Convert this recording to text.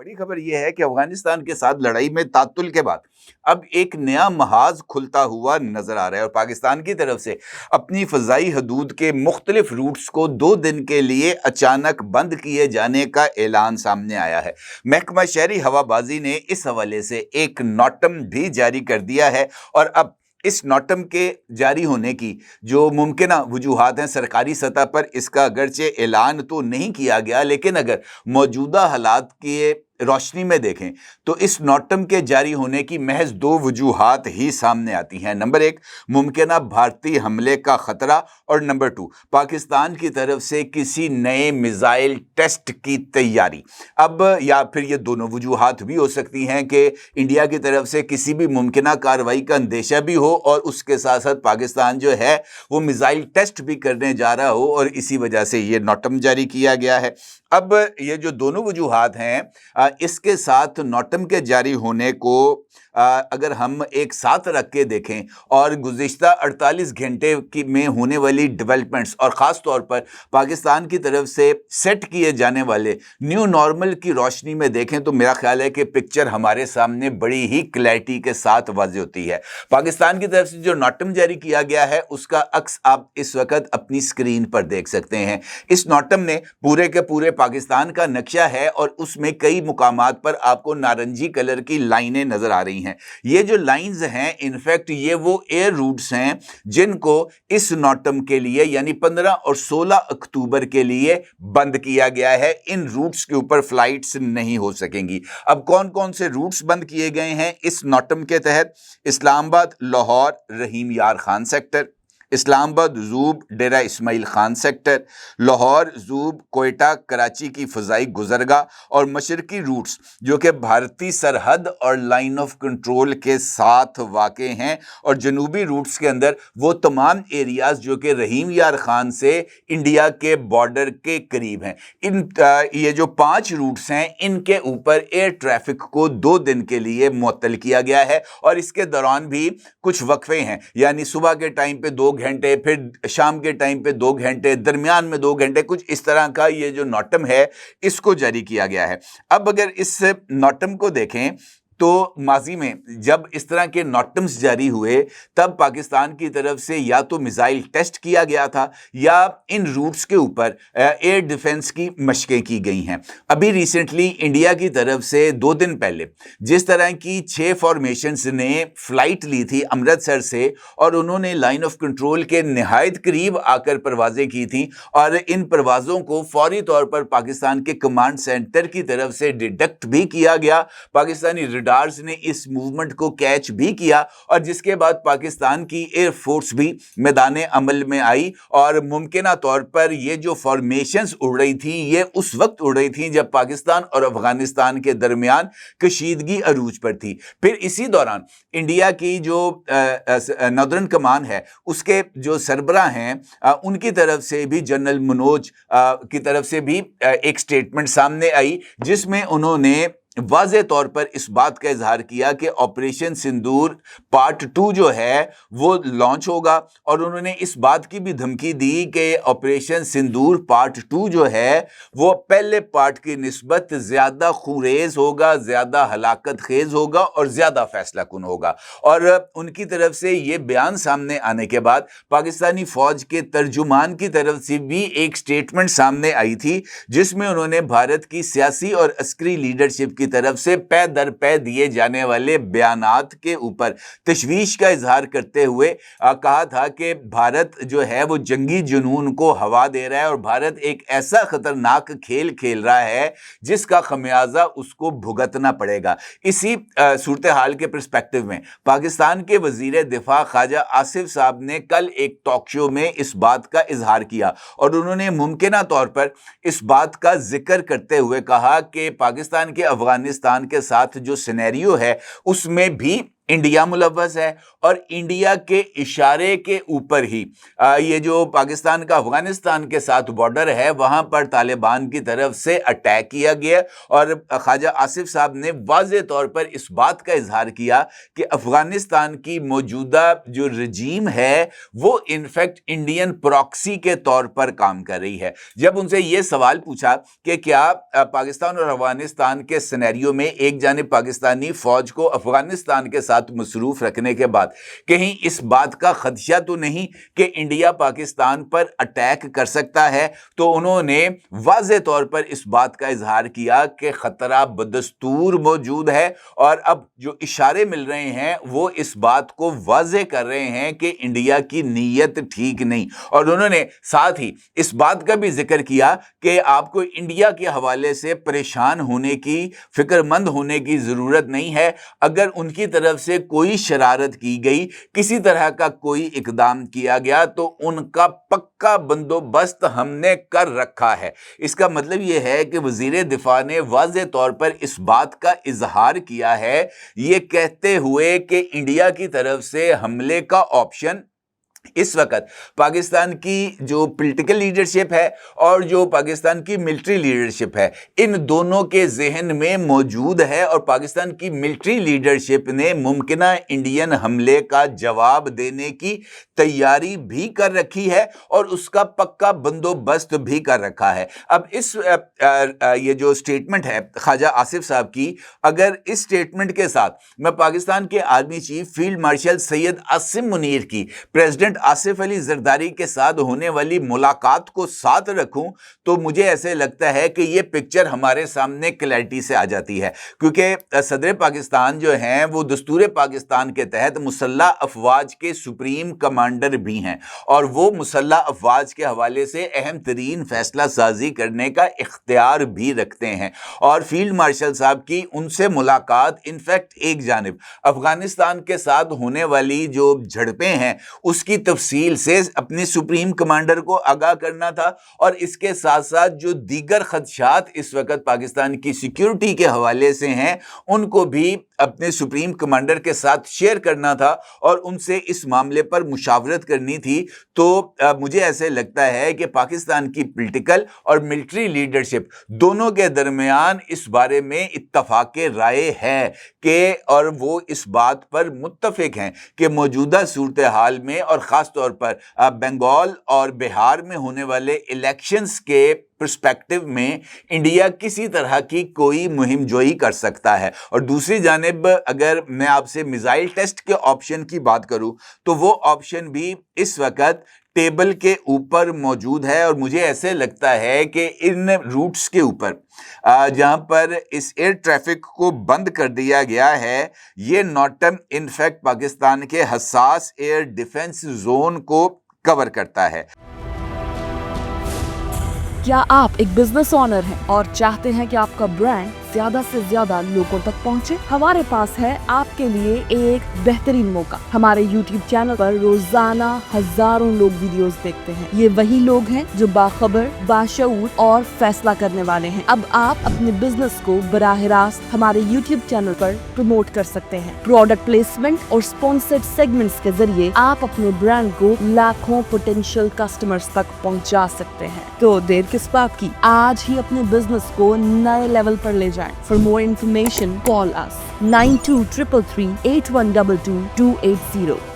बड़ी खबर यह है कि अफगानिस्तान के साथ लड़ाई में तातुल के बाद अब एक नया महाज खुलता हुआ नजर आ रहा है और पाकिस्तान की तरफ से अपनी फजाई हदूद के मुख्तलिफ रूट्स को 2 दिन के लिए अचानक बंद किए जाने का ऐलान सामने आया है। महकमा शहरी हवाबाजी ने इस हवाले से एक नोटम भी जारी कर दिया है और अब इस नोटम के जारी होने की जो मुमकिन वजूहात हैं सरकारी सतह पर, इसका अगरचे ऐलान तो नहीं किया गया, लेकिन अगर मौजूदा हालात के रोशनी में देखें तो इस नोटम के जारी होने की महज 2 वजूहात ही सामने आती हैं। नंबर 1, मुमकिन भारतीय हमले का खतरा, और नंबर 2, पाकिस्तान की तरफ से किसी नए मिसाइल टेस्ट की तैयारी। अब या फिर ये दोनों वजूहात भी हो सकती हैं कि इंडिया की तरफ से किसी भी मुमकिन कार्रवाई का अंदेशा भी हो और उसके साथ साथ पाकिस्तान जो है वो मिसाइल टेस्ट भी करने जा रहा हो और इसी वजह से ये नोटम जारी किया गया है। अब ये जो दोनों वजूहात हैं इसके साथ नोटम के जारी होने को अगर हम एक साथ रख के देखें और गुज़िश्ता 48 घंटे की में होने वाली डेवलपमेंट्स और ख़ास तौर पर पाकिस्तान की तरफ से सेट किए जाने वाले न्यू नॉर्मल की रोशनी में देखें तो मेरा ख्याल है कि पिक्चर हमारे सामने बड़ी ही क्लैरिटी के साथ वाज़ेह होती है। पाकिस्तान की तरफ से जो नोटम जारी किया गया है उसका अक्स आप इस वक्त अपनी स्क्रीन पर देख सकते हैं। इस नोटम ने पूरे के पूरे पाकिस्तान का नक्शा है और उसमें कई मुकामात पर आपको नारंगी कलर की लाइनें नजर आ रही हैं। ये जो लाइंस हैं इनफैक्ट ये वो एयर रूट्स हैं जिनको इस नोटम के लिए यानी 15 और 16 अक्टूबर के लिए बंद किया गया है। इन रूट्स के ऊपर फ्लाइट्स नहीं हो सकेंगी। अब कौन कौन से रूट्स बंद किए गए हैं इस नोटम के तहत? इस्लामाबाद लाहौर रहीम यार खान सेक्टर, इस्लामाबाद ज़ूब डेरा इस्माइल खान सेक्टर, लाहौर ज़ूब कोयटा कराची की फ़ज़ाई गुज़रगाह और मशरकी रूट्स जो कि भारतीय सरहद और लाइन ऑफ कंट्रोल के साथ वाक़े हैं और जनूबी रूट्स के अंदर वो तमाम एरियाज़ जो कि रहीम यार खान से इंडिया के बॉर्डर के करीब हैं। ये जो 5 रूट्स हैं इनके ऊपर एयर ट्रैफिक को 2 दिन के लिए मुअत्तल किया गया है और इसके दौरान भी कुछ वक्फे हैं, यानी सुबह के टाइम पे 2 घंटे, फिर शाम के टाइम पे 2 घंटे, दरमियान में 2 घंटे, कुछ इस तरह का ये जो नोटम है इसको जारी किया गया है। अब अगर इस नोटम को देखें तो माजी में जब इस तरह के नोटम्स जारी हुए तब पाकिस्तान की तरफ से या तो मिसाइल टेस्ट किया गया था या इन रूट्स के ऊपर एयर डिफेंस की मशकें की गई हैं। अभी रिसेंटली इंडिया की तरफ से 2 दिन पहले जिस तरह की 6 फॉर्मेशंस ने फ्लाइट ली थी अमृतसर से और उन्होंने लाइन ऑफ कंट्रोल के निहायत करीब आकर परवाजें की थी और इन परवाज़ों को फौरी तौर पर पाकिस्तान के कमांड सेंटर की तरफ से डिडक्ट भी किया गया। पाकिस्तानी रडार्स ने इस मूवमेंट को कैच भी किया और जिसके बाद पाकिस्तान की एयर फोर्स भी मैदान अमल में आई और मुमकिन तौर पर ये जो फॉर्मेशंस उड़ रही थी ये उस वक्त उड़ रही थी जब पाकिस्तान और अफगानिस्तान के दरमियान कशीदगी अरूज पर थी। फिर इसी दौरान इंडिया की जो नॉर्दर्न कमान है उसके जो सरबराह हैं उनकी तरफ से भी जनरल मनोज की तरफ से भी एक स्टेटमेंट सामने आई जिसमें उन्होंने वाज़े तौर पर इस बात का इजहार किया कि ऑपरेशन सिंदूर पार्ट 2 जो है वो लॉन्च होगा और उन्होंने इस बात की भी धमकी दी कि ऑपरेशन सिंदूर पार्ट 2 जो है वो पहले पार्ट की निस्बत ज़्यादा खूरेज होगा, ज़्यादा हलाकत खेज होगा और ज़्यादा फैसला कुन होगा। और उनकी तरफ से ये बयान सामने आने के बाद पाकिस्तानी फ़ौज के तर्जुमान की तरफ से भी एक स्टेटमेंट सामने आई थी जिसमें उन्होंने भारत की सियासी और अस्करी लीडरशिप की तरफ से पै दर पै दिए जाने वाले बयानात के ऊपर तशवीश का इजहार करते हुए कहा था कि भारत जो है वो जंगी जुनून को हवा दे रहा है और भारत एक ऐसा खतरनाक खेल खेल रहा है जिसका खमियाजा उसको भुगतना पड़ेगा। इसी सूरत हाल के पर्सपेक्टिव में पाकिस्तान के वजीर दिफा ख्वाजा आसिफ साहब ने कल एक टॉक शो में इस बात का इजहार किया और उन्होंने मुमकिन तौर पर इस बात का जिक्र करते हुए कहा कि पाकिस्तान के अफगानिस्तान के साथ जो सिनेरियो है उसमें भी इंडिया मुलव्वस है और इंडिया के इशारे के ऊपर ही ये जो पाकिस्तान का अफगानिस्तान के साथ बॉर्डर है वहां पर तालिबान की तरफ से अटैक किया गया और ख्वाजा आसिफ साहब ने वाज़ेह तौर पर इस बात का इजहार किया कि अफगानिस्तान की मौजूदा जो रजीम है वो इनफैक्ट इंडियन प्रॉक्सी के तौर पर काम कर रही है। जब उनसे ये सवाल पूछा कि क्या पाकिस्तान और अफगानिस्तान के सिनेरियो में एक जानिब पाकिस्तानी फौज को अफगानिस्तान के साथ मसरूफ रखने के बाद कहीं इस बात का खदशा तो नहीं कि इंडिया पाकिस्तान पर अटैक कर सकता है, तो उन्होंने वाज़ेह तौर पर इस बात का इजहार किया कि खतरा बदस्तूर मौजूद है और अब जो इशारे मिल रहे हैं वो इस बात को वाज़ेह कर रहे हैं कि इंडिया की नीयत ठीक नहीं। और उन्होंने साथ ही इस बात का भी जिक्र किया कि आपको इंडिया के हवाले से परेशान होने की, फिक्रमंद होने की ज़रूरत नहीं है। अगर उनकी तरफ से कोई शरारत की गई, किसी तरह का कोई इकदाम किया गया तो उनका पक्का बंदोबस्त हमने कर रखा है। इसका मतलब यह है कि वज़ीर दिफा ने वाज़ेह तौर पर इस बात का इजहार किया है, ये कहते हुए कि इंडिया की तरफ से हमले का ऑप्शन इस वक्त पाकिस्तान की जो पॉलिटिकल लीडरशिप है और जो पाकिस्तान की मिलिट्री लीडरशिप है, इन दोनों के जहन में मौजूद है और पाकिस्तान की मिलिट्री लीडरशिप ने मुमकिना इंडियन हमले का जवाब देने की तैयारी भी कर रखी है और उसका पक्का बंदोबस्त भी कर रखा है। अब इस ये जो स्टेटमेंट है ख्वाजा आसिफ साहब की, अगर इस स्टेटमेंट के साथ मैं पाकिस्तान के army chief field marshal Syed Asim Munir की प्रेसिडेंट आसिफ अली जरदारी के साथ होने वाली मुलाकात को साथ रखूं तो मुझे ऐसे लगता है कि ये पिक्चर हमारे सामने क्लैरिटी से आ जाती है, क्योंकि सदर पाकिस्तान जो हैं वो दस्तूर पाकिस्तान के तहत मुसल्लह अफवाज के सुप्रीम कमांडर भी हैं और वो मुसल्लह अफवाज के हवाले से अहम तरीन फैसला साजी करने का इख्तियार भी रखते हैं। और फील्ड मार्शल साहब की उनसे मुलाकात इनफैक्ट एक जानिब अफगानिस्तान के साथ होने वाली जो झड़पें हैं उसकी तफसील से अपने सुप्रीम कमांडर को आगाह करना था और इसके साथ साथ जो दीगर खदशात इस वक्त पाकिस्तान की सिक्योरिटी के हवाले से हैं उनको भी अपने सुप्रीम कमांडर के साथ शेयर करना था और उनसे इस मामले पर मुशावरत करनी थी। तो मुझे ऐसे लगता है कि पाकिस्तान की पॉलिटिकल और मिलिट्री लीडरशिप दोनों के दरमियान इस बारे में इत्तफाक राय है कि और वो इस बात पर मुत्तफिक हैं कि मौजूदा सूरत हाल में और ख़ास तौर पर बंगाल और बिहार में होने वाले इलेक्शंस के पर्सपेक्टिव में इंडिया किसी तरह की कोई मुहिम जोई कर सकता है। और दूसरी जानिब अगर मैं आपसे मिसाइल टेस्ट के ऑप्शन की बात करूं तो वो ऑप्शन भी इस वक्त टेबल के ऊपर मौजूद है और मुझे ऐसे लगता है कि इन रूट्स के ऊपर जहां पर इस एयर ट्रैफिक को बंद कर दिया गया है, ये नॉटम इनफैक्ट पाकिस्तान के हसास एयर डिफेंस जोन को कवर करता है। क्या आप एक बिजनेस ओनर हैं और चाहते हैं कि आपका ब्रांड ज्यादा से ज्यादा लोगों तक पहुंचे? हमारे पास है आपके लिए एक बेहतरीन मौका। हमारे YouTube चैनल पर रोजाना हजारों लोग वीडियोस देखते हैं। ये वही लोग हैं जो बाखबर, बाशऊर और फैसला करने वाले हैं। अब आप अपने बिजनेस को बराह रास्त हमारे YouTube चैनल पर प्रमोट कर सकते हैं। प्रोडक्ट प्लेसमेंट और स्पॉन्सर्ड सेगमेंट्स के जरिए आप अपने ब्रांड को लाखों पोटेंशियल कस्टमर्स तक पहुंचा सकते हैं। तो देर किस बात की, आज ही अपने बिजनेस को नए लेवल पर ले जाएं। For more information, call us 9233 8122 280.